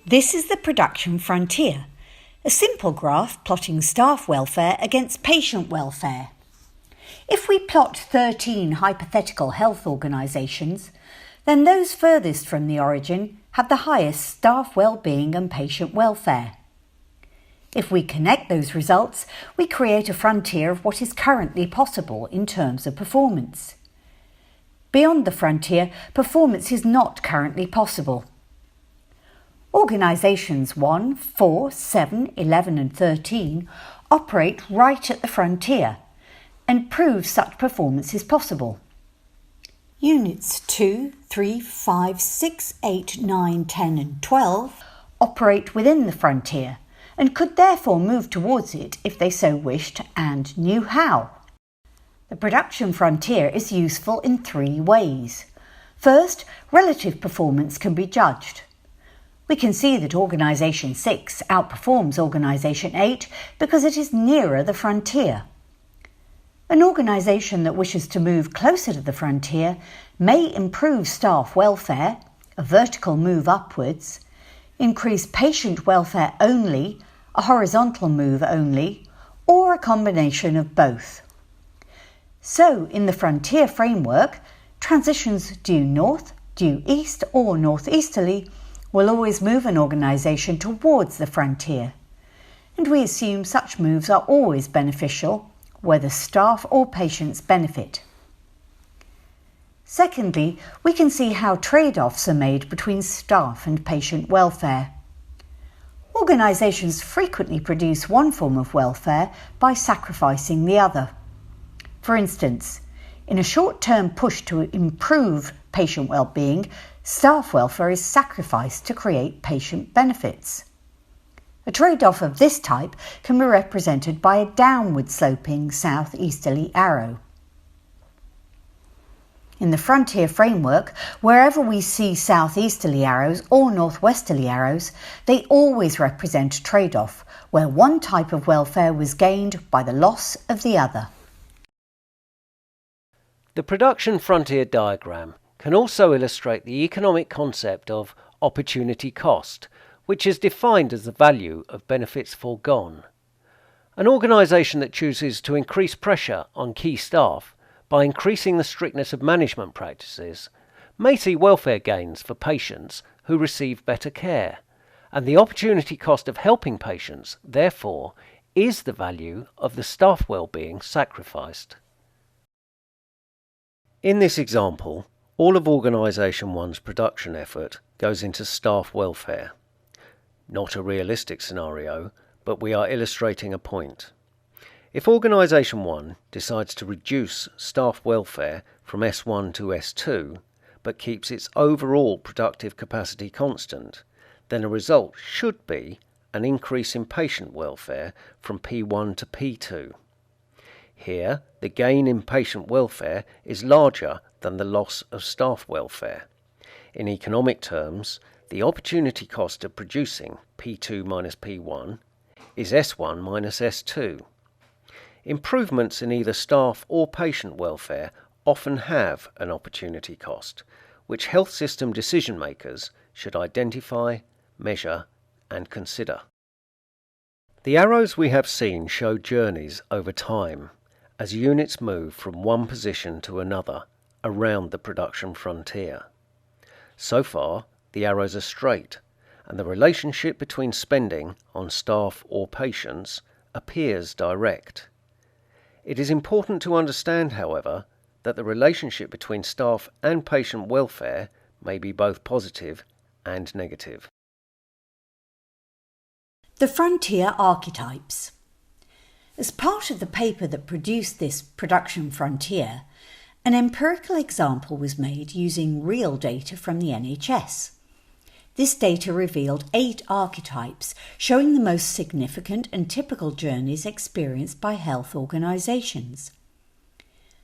This is the production frontier, a simple graph plotting staff welfare against patient welfare. If we plot 13 hypothetical health organisations, then those furthest from the origin have the highest staff well-being and patient welfare. If we connect those results, we create a frontier of what is currently possible in terms of performance. Beyond the frontier, performance is not currently possible. Organisations 1, 4, 7, 11 and 13 operate right at the frontier and prove such performance is possible. Units 2, 3, 5, 6, 8, 9, 10 and 12 operate within the frontier and could therefore move towards it if they so wished and knew how. The production frontier is useful in three ways. First, relative performance can be judged. We can see that Organisation 6 outperforms Organisation 8 because it is nearer the frontier. An organisation that wishes to move closer to the frontier may improve staff welfare, a vertical move upwards, increase patient welfare only, a horizontal move only, or a combination of both. So, in the frontier framework, transitions due north, due east or northeasterly will always move an organisation towards the frontier, and we assume such moves are always beneficial, whether staff or patients benefit. Secondly, we can see how trade-offs are made between staff and patient welfare. Organisations frequently produce one form of welfare by sacrificing the other. For instance, in a short-term push to improve patient well-being, staff welfare is sacrificed to create patient benefits. A trade-off of this type can be represented by a downward-sloping southeasterly arrow. In the frontier framework, wherever we see southeasterly arrows or northwesterly arrows, they always represent a trade-off, where one type of welfare was gained by the loss of the other. The production frontier diagram can also illustrate the economic concept of opportunity cost, which is defined as the value of benefits foregone. An organisation that chooses to increase pressure on key staff by increasing the strictness of management practices may see welfare gains for patients who receive better care, and the opportunity cost of helping patients, therefore, is the value of the staff well-being sacrificed. In this example, all of Organisation 1's production effort goes into staff welfare. Not a realistic scenario, but we are illustrating a point. If Organisation 1 decides to reduce staff welfare from S1 to S2, but keeps its overall productive capacity constant, then a result should be an increase in patient welfare from P1 to P2. Here, the gain in patient welfare is larger than the loss of staff welfare. In economic terms, the opportunity cost of producing P2 minus P1 is S1 minus S2. Improvements in either staff or patient welfare often have an opportunity cost, which health system decision makers should identify, measure, and consider. The arrows we have seen show journeys over time, as units move from one position to another around the production frontier. So far, the arrows are straight, and the relationship between spending on staff or patients appears direct. It is important to understand, however, that the relationship between staff and patient welfare may be both positive and negative. The Frontier Archetypes. As part of the paper that produced this production frontier, an empirical example was made using real data from the NHS. This data revealed 8 archetypes showing the most significant and typical journeys experienced by health organisations.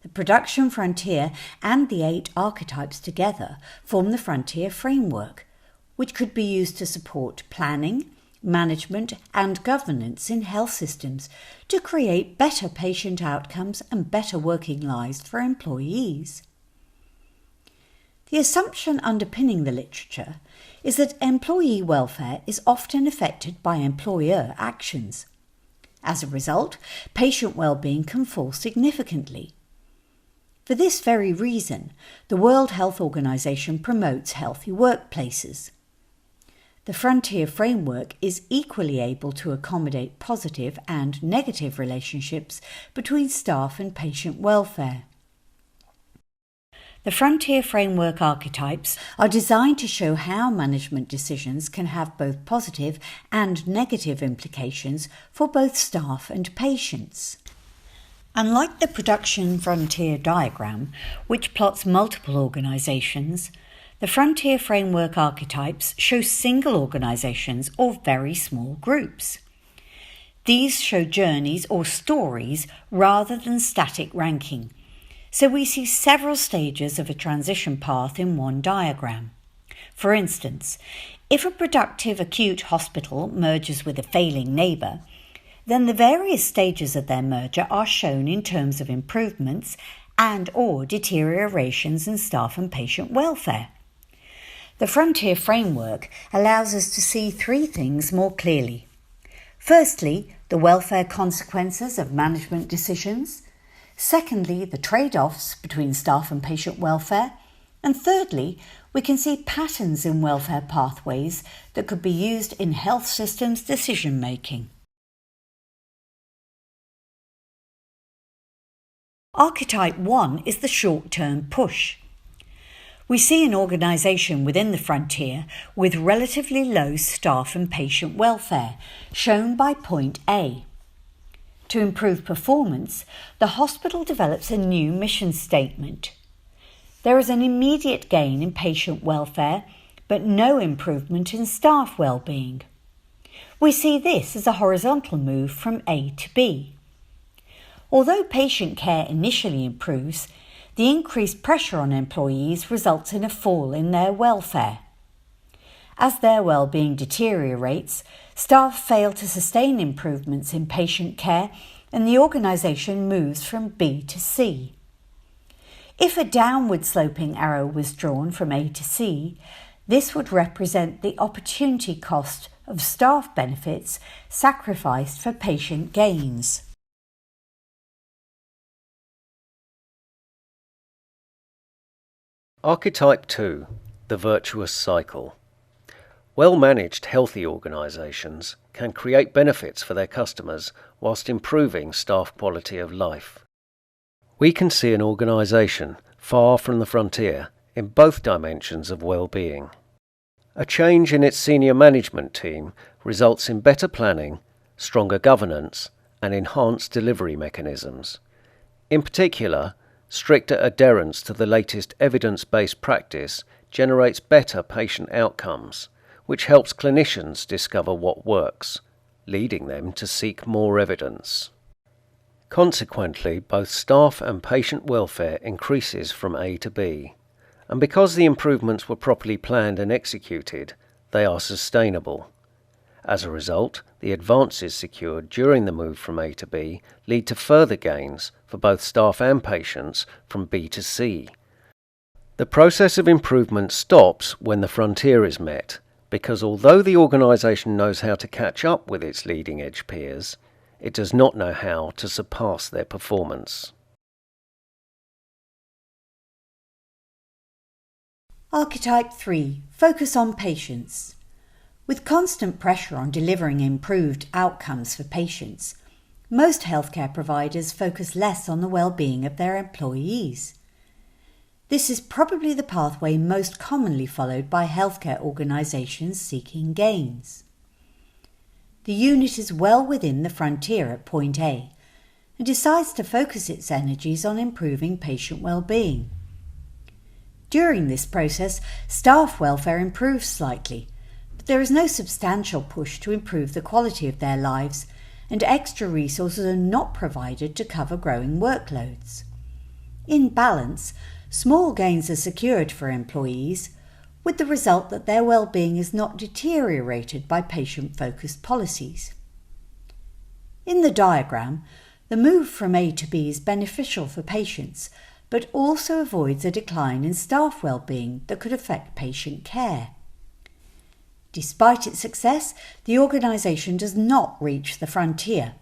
The production frontier and the 8 archetypes together form the frontier framework, which could be used to support planning, management and governance in health systems to create better patient outcomes and better working lives for employees. The assumption underpinning the literature is that employee welfare is often affected by employer actions. As a result, patient well-being can fall significantly. For this very reason, the World Health Organization promotes healthy workplaces. The Frontier framework is equally able to accommodate positive and negative relationships between staff and patient welfare. The Frontier framework archetypes are designed to show how management decisions can have both positive and negative implications for both staff and patients. Unlike the production frontier diagram, which plots multiple organisations, the Frontier framework archetypes show single organisations or very small groups. These show journeys or stories rather than static ranking. So we see several stages of a transition path in one diagram. For instance, if a productive acute hospital merges with a failing neighbour, then the various stages of their merger are shown in terms of improvements and or deteriorations in staff and patient welfare. The Frontier framework allows us to see three things more clearly. Firstly, the welfare consequences of management decisions. Secondly, the trade-offs between staff and patient welfare. And thirdly, we can see patterns in welfare pathways that could be used in health systems decision-making. Archetype 1 is the short-term push. We see an organisation within the frontier with relatively low staff and patient welfare, shown by point A. To improve performance, the hospital develops a new mission statement. There is an immediate gain in patient welfare, but no improvement in staff well-being. We see this as a horizontal move from A to B. Although patient care initially improves, the increased pressure on employees results in a fall in their welfare. As their well-being deteriorates, staff fail to sustain improvements in patient care and the organisation moves from B to C. If a downward sloping arrow was drawn from A to C, this would represent the opportunity cost of staff benefits sacrificed for patient gains. Archetype 2, the Virtuous Cycle. Well-managed, healthy organisations can create benefits for their customers whilst improving staff quality of life. We can see an organisation far from the frontier in both dimensions of well-being. A change in its senior management team results in better planning, stronger governance, and enhanced delivery mechanisms. In particular, stricter adherence to the latest evidence-based practice generates better patient outcomes, which helps clinicians discover what works, leading them to seek more evidence. Consequently, both staff and patient welfare increases from A to B, and because the improvements were properly planned and executed, they are sustainable. As a result, the advances secured during the move from A to B lead to further gains for both staff and patients from B to C. The process of improvement stops when the frontier is met, because although the organisation knows how to catch up with its leading-edge peers, it does not know how to surpass their performance. Archetype 3. Focus on patients. With constant pressure on delivering improved outcomes for patients, most healthcare providers focus less on the well-being of their employees. This is probably the pathway most commonly followed by healthcare organisations seeking gains. The unit is well within the frontier at point A and decides to focus its energies on improving patient well-being. During this process, staff welfare improves slightly, but there is no substantial push to improve the quality of their lives, and extra resources are not provided to cover growing workloads. In balance, small gains are secured for employees, with the result that their well-being is not deteriorated by patient-focused policies. In the diagram, the move from A to B is beneficial for patients, but also avoids a decline in staff well-being that could affect patient care. Despite its success, the organisation does not reach the frontier.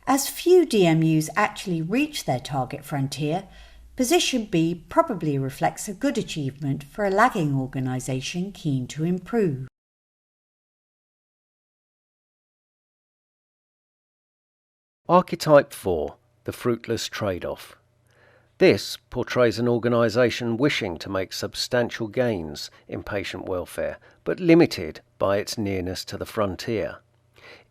As few DMUs actually reach their target frontier, position B probably reflects a good achievement for a lagging organisation keen to improve. Archetype 4, the fruitless trade-off. This portrays an organisation wishing to make substantial gains in patient welfare, but limited by its nearness to the frontier.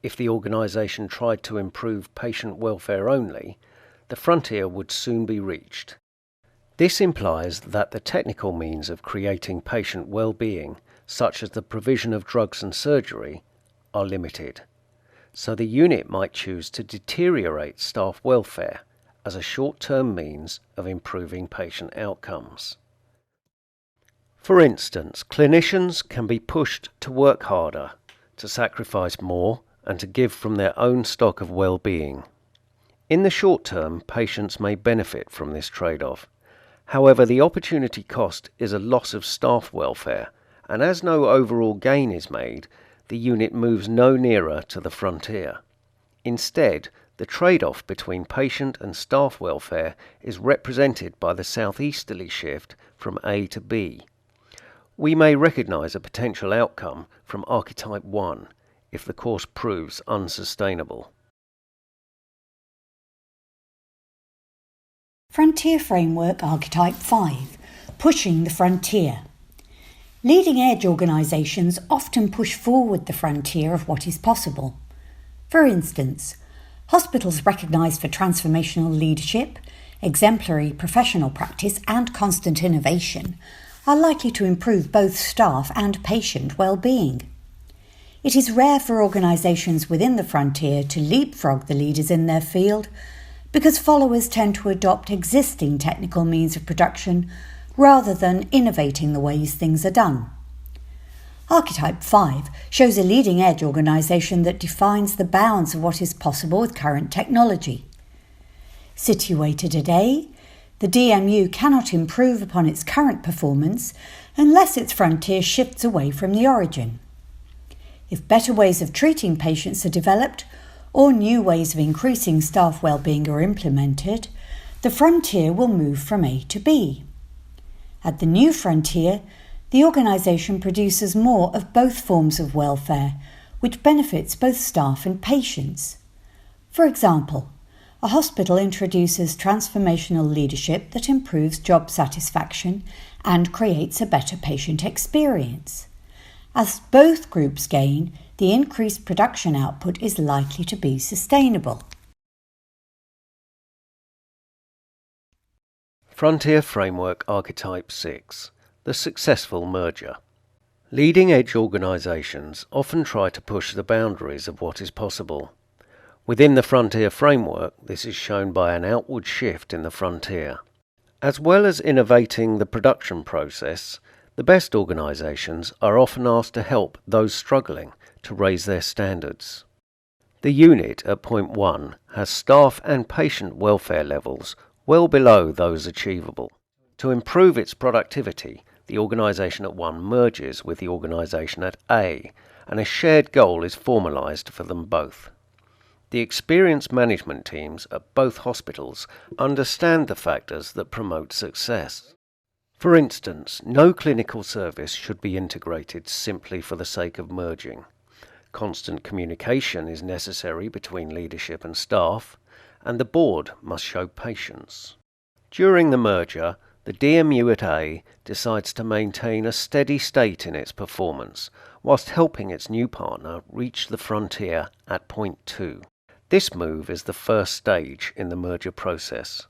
If the organisation tried to improve patient welfare only, the frontier would soon be reached. This implies that the technical means of creating patient well-being, such as the provision of drugs and surgery, are limited. So the unit might choose to deteriorate staff welfare as a short-term means of improving patient outcomes. For instance, clinicians can be pushed to work harder, to sacrifice more, and to give from their own stock of well-being. In the short term, patients may benefit from this trade-off. However, the opportunity cost is a loss of staff welfare, and as no overall gain is made, the unit moves no nearer to the frontier. Instead, the trade-off between patient and staff welfare is represented by the southeasterly shift from A to B. We may recognise a potential outcome from Archetype 1 if the course proves unsustainable. Frontier Framework Archetype 5, Pushing the Frontier. Leading edge organisations often push forward the frontier of what is possible. For instance, hospitals recognised for transformational leadership, exemplary professional practice and constant innovation are likely to improve both staff and patient well-being. It is rare for organisations within the frontier to leapfrog the leaders in their field because followers tend to adopt existing technical means of production rather than innovating the ways things are done. Archetype 5 shows a leading-edge organisation that defines the bounds of what is possible with current technology. Situated at A, the DMU cannot improve upon its current performance unless its frontier shifts away from the origin. If better ways of treating patients are developed or new ways of increasing staff well-being are implemented, the frontier will move from A to B. At the new frontier, the organisation produces more of both forms of welfare, which benefits both staff and patients. For example, a hospital introduces transformational leadership that improves job satisfaction and creates a better patient experience. As both groups gain, the increased production output is likely to be sustainable. Frontier Framework Archetype 6, the successful merger. Leading-edge organisations often try to push the boundaries of what is possible. Within the Frontier Framework, this is shown by an outward shift in the frontier. As well as innovating the production process, the best organisations are often asked to help those struggling to raise their standards. The unit at point 1 has staff and patient welfare levels well below those achievable. To improve its productivity, the organisation at 1 merges with the organisation at A, and a shared goal is formalised for them both. The experienced management teams at both hospitals understand the factors that promote success. For instance, no clinical service should be integrated simply for the sake of merging. Constant communication is necessary between leadership and staff, and the board must show patience. During the merger, the DMU at A decides to maintain a steady state in its performance, whilst helping its new partner reach the frontier at point 2. This move is the first stage in the merger process.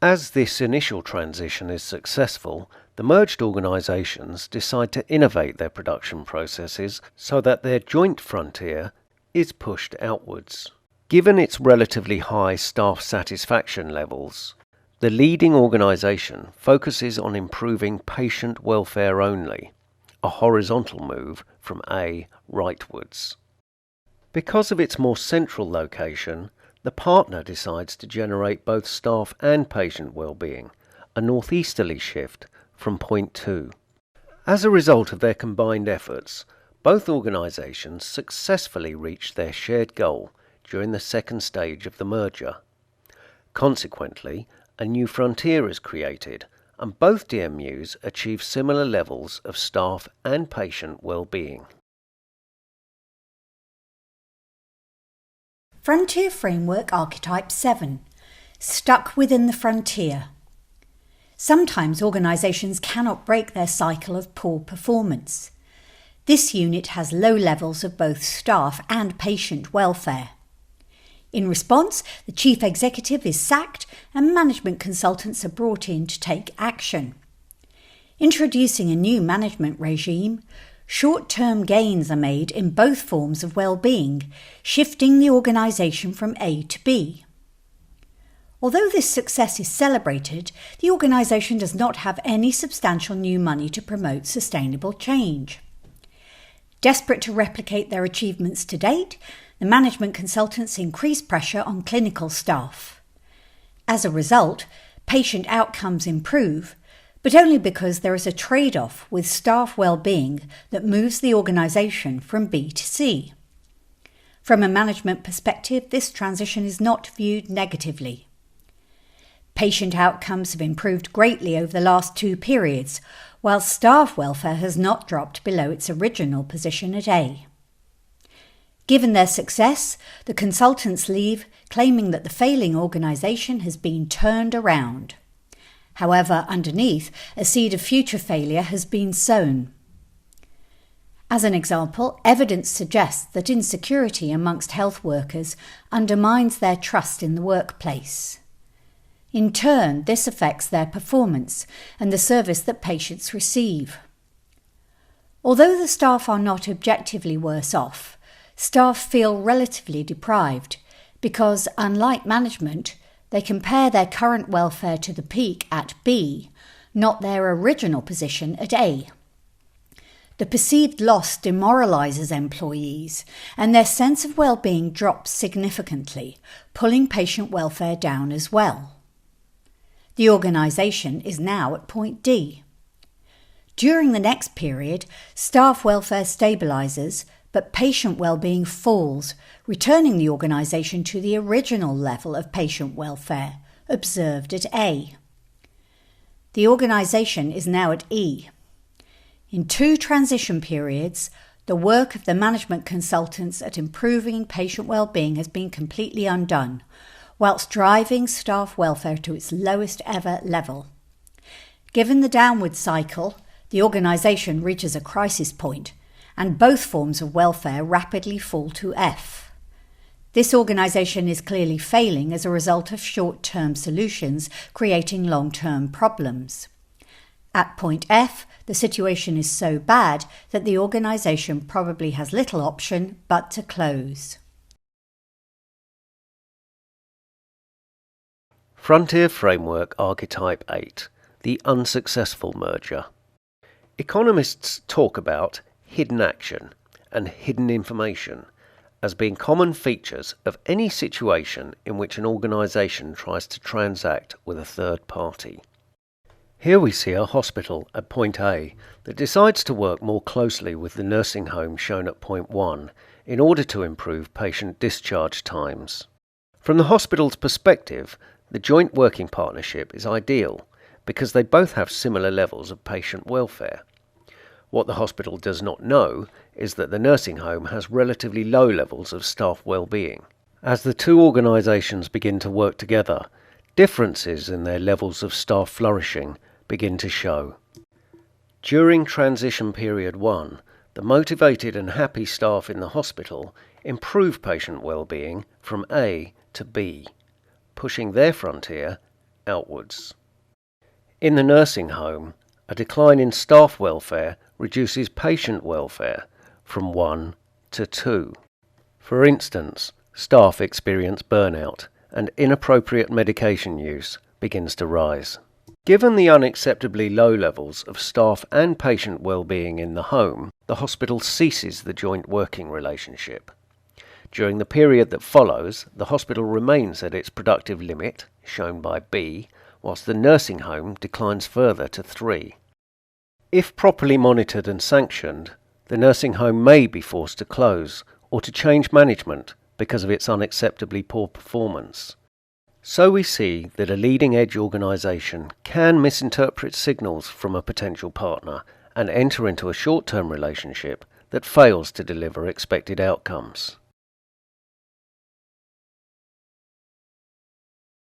As this initial transition is successful, the merged organisations decide to innovate their production processes so that their joint frontier is pushed outwards. Given its relatively high staff satisfaction levels, the leading organisation focuses on improving patient welfare only, a horizontal move from A rightwards. Because of its more central location, the partner decides to generate both staff and patient well-being, a northeasterly shift from point 2. As a result of their combined efforts, both organisations successfully reached their shared goal during the second stage of the merger. Consequently, a new frontier is created, and both DMUs achieve similar levels of staff and patient well-being. Frontier Framework Archetype 7. Stuck within the frontier. Sometimes organisations cannot break their cycle of poor performance. This unit has low levels of both staff and patient welfare. In response, the chief executive is sacked and management consultants are brought in to take action. Introducing a new management regime, short-term gains are made in both forms of well-being, shifting the organisation from A to B. Although this success is celebrated, the organisation does not have any substantial new money to promote sustainable change. Desperate to replicate their achievements to date, the management consultants increase pressure on clinical staff. As a result, patient outcomes improve, but only because there is a trade-off with staff well-being that moves the organisation from B to C. From a management perspective, this transition is not viewed negatively. Patient outcomes have improved greatly over the last 2 periods, while staff welfare has not dropped below its original position at A. Given their success, the consultants leave, claiming that the failing organisation has been turned around. However, underneath, a seed of future failure has been sown. As an example, evidence suggests that insecurity amongst health workers undermines their trust in the workplace. In turn, this affects their performance and the service that patients receive. Although the staff are not objectively worse off, staff feel relatively deprived because, unlike management, they compare their current welfare to the peak at B, not their original position at A. The perceived loss demoralises employees, and their sense of well-being drops significantly, pulling patient welfare down as well. The organisation is now at point D. During the next period, staff welfare stabilises, but patient well-being falls, returning the organisation to the original level of patient welfare, observed at A. The organisation is now at E. In 2 transition periods, the work of the management consultants at improving patient well-being has been completely undone, whilst driving staff welfare to its lowest ever level. Given the downward cycle, the organisation reaches a crisis point, and both forms of welfare rapidly fall to F. This organisation is clearly failing as a result of short-term solutions creating long-term problems. At point F, the situation is so bad that the organisation probably has little option but to close. Frontier Framework Archetype 8, the Unsuccessful Merger. Economists talk about hidden action and hidden information as being common features of any situation in which an organisation tries to transact with a third party. Here we see a hospital at point A that decides to work more closely with the nursing home shown at point 1 in order to improve patient discharge times. From the hospital's perspective, the joint working partnership is ideal because they both have similar levels of patient welfare. What the hospital does not know is that the nursing home has relatively low levels of staff well-being. As the 2 organisations begin to work together, differences in their levels of staff flourishing begin to show. During transition period 1, the motivated and happy staff in the hospital improve patient well-being from A to B, pushing their frontier outwards. In the nursing home, a decline in staff welfare reduces patient welfare from 1 to 2. For instance, staff experience burnout and inappropriate medication use begins to rise. Given the unacceptably low levels of staff and patient well-being in the home, the hospital ceases the joint working relationship. During the period that follows, the hospital remains at its productive limit, shown by B, whilst the nursing home declines further to 3. If properly monitored and sanctioned, the nursing home may be forced to close or to change management because of its unacceptably poor performance. So we see that a leading-edge organisation can misinterpret signals from a potential partner and enter into a short-term relationship that fails to deliver expected outcomes.